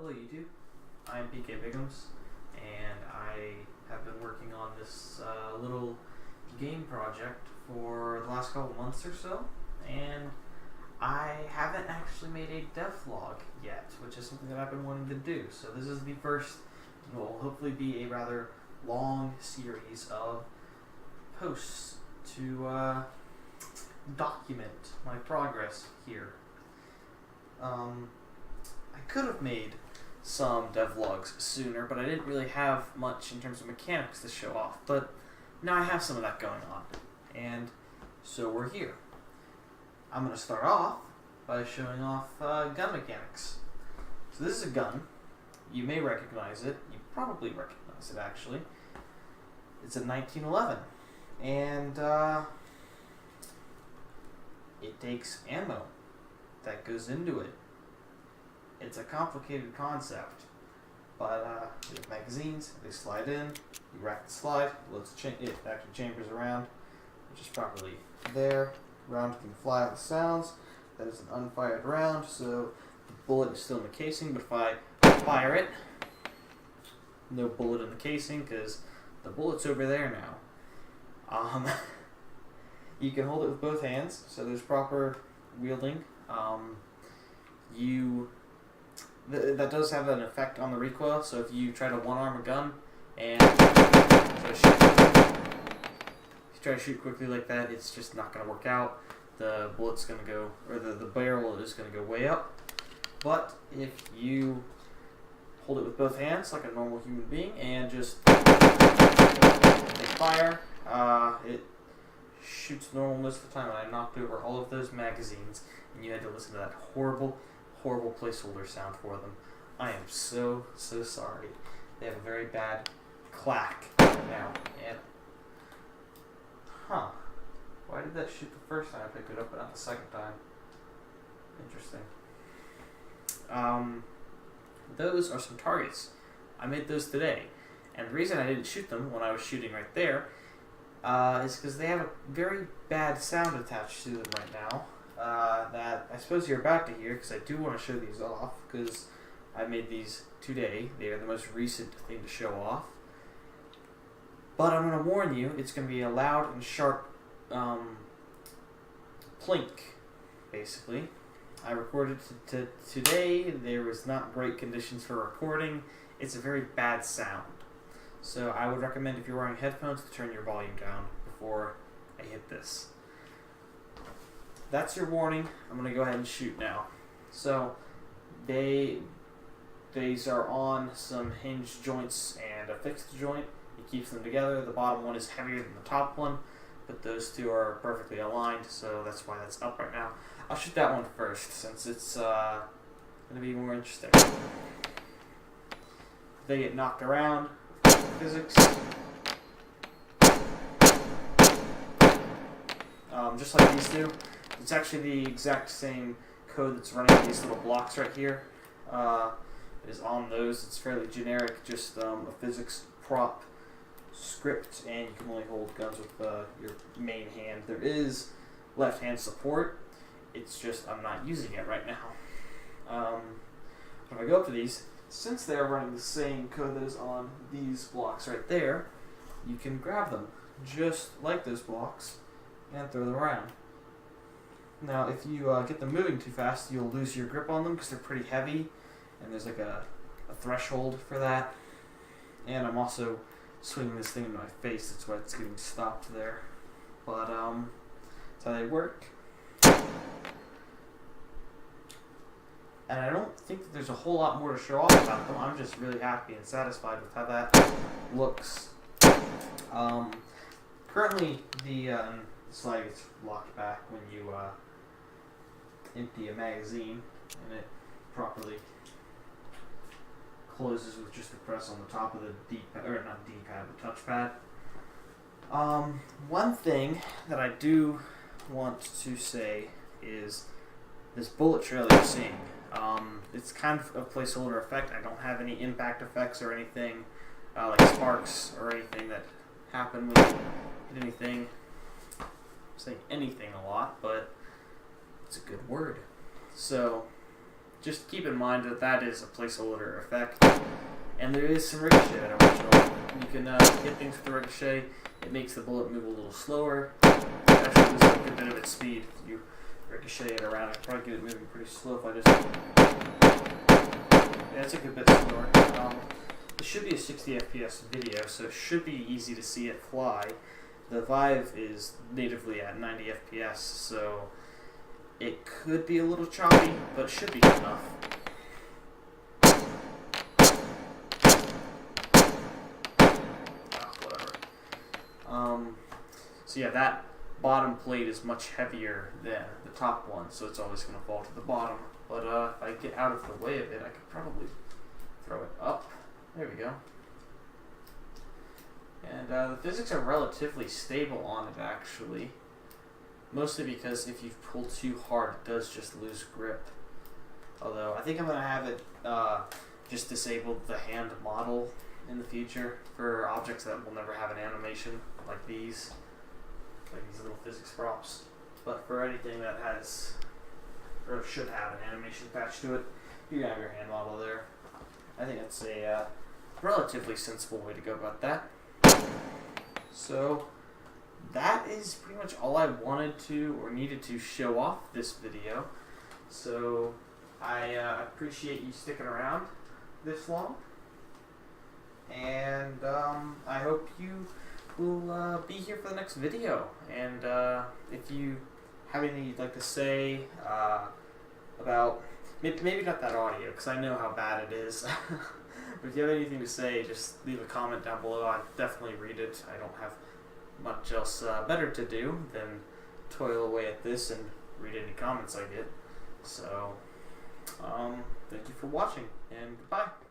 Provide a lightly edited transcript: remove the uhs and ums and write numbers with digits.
Hello YouTube, I'm PK Bigums, and I have been working on this little game project for the last couple months or so, and I haven't actually made a devlog yet, which is something that I've been wanting to do. So this is the first, will hopefully be a rather long series of posts to document my progress here. I could have made some devlogs sooner, but I didn't really have much in terms of mechanics to show off. But now I have some of that going on, and so we're here. I'm going to start off by showing off gun mechanics. So this is a gun. You may recognize it. You probably recognize it, actually. It's a 1911, and it takes ammo that goes into it. It's a complicated concept, but we have magazines. They slide in. You rack the slide. It actually chambers around, which is properly there. Round can fly out the sounds. That is an unfired round, so the bullet is still in the casing. But if I fire it, no bullet in the casing because the bullet's over there now. You can hold it with both hands, so there's proper wielding. That does have an effect on the recoil, so if you try to one-arm a gun and try to shoot quickly like that, it's just not going to work out. The bullet's going to go, or the barrel is going to go way up. But if you hold it with both hands like a normal human being and just fire, it shoots normal most of the time, and I knocked over all of those magazines, and you had to listen to that horrible placeholder sound for them. I am so sorry. They have a very bad clack now. And why did that shoot the first time I picked it up but not the second time? Interesting. Those are some targets. I made those today, and the reason I didn't shoot them when I was shooting right there is because they have a very bad sound attached to them right now. That I suppose you're about to hear, because I do want to show these off, because I made these today. They are the most recent thing to show off. But I'm going to warn you, it's going to be a loud and sharp plink, basically. I recorded today. There was not great conditions for recording. It's a very bad sound. So I would recommend, if you're wearing headphones, to turn your volume down before I hit this. That's your warning. I'm going to go ahead and shoot now. So these are on some hinged joints and a fixed joint. It keeps them together. The bottom one is heavier than the top one, but those two are perfectly aligned, so that's why that's up right now. I'll shoot that one first, since it's going to be more interesting. They get knocked around with physics. Just like these two. It's actually the exact same code that's running these little blocks right here. It is on those. It's fairly generic, just a physics prop script, and you can only hold guns with your main hand. There is left hand support. It's just I'm not using it right now. If I go up to these, since they're running the same code that is on these blocks right there, you can grab them just like those blocks and throw them around. Now, if you get them moving too fast, you'll lose your grip on them because they're pretty heavy, and there's like a threshold for that. And I'm also swinging this thing in my face, that's why it's getting stopped there. But that's how they work. And I don't think that there's a whole lot more to show off about them. I'm just really happy and satisfied with how that looks. Currently, the slide gets locked back when you empty a magazine, and it properly closes with just a press on the top of the D-pad, or not D-pad, but touchpad. One thing that I do want to say is this bullet trail you're seeing. It's kind of a placeholder effect. I don't have any impact effects or anything like sparks or anything that happen when you hit anything. I'm saying anything a lot, but it's a good word. So just keep in mind that that is a placeholder effect, and there is some ricochet in original. You can hit things with the ricochet. It makes the bullet move a little slower. It actually loses a good bit of its speed if you ricochet it around. I could probably get it moving pretty slow if I just... Yeah, it's a good bit slower. It should be a 60 FPS video, so it should be easy to see it fly. The Vive is natively at 90 FPS, so it could be a little choppy, but it should be good enough. So yeah, that bottom plate is much heavier than the top one, so it's always going to fall to the bottom. But if I get out of the way of it, I could probably throw it up. There we go. And the physics are relatively stable on it, actually. Mostly because if you pull too hard, it does just lose grip. Although, I think I'm going to have it just disable the hand model in the future for objects that will never have an animation, like these little physics props. But for anything that has, or should have an animation attached to it, you can have your hand model there. I think that's a relatively sensible way to go about that. So that is pretty much all I wanted to or needed to show off this video. So I appreciate you sticking around this long, and I hope you will be here for the next video. And if you have anything you'd like to say about maybe not that audio, because I know how bad it is. But if you have anything to say, just leave a comment down below. I'd definitely read it. I don't have much else better to do than toil away at this and read any comments I get. So, thank you for watching, and goodbye.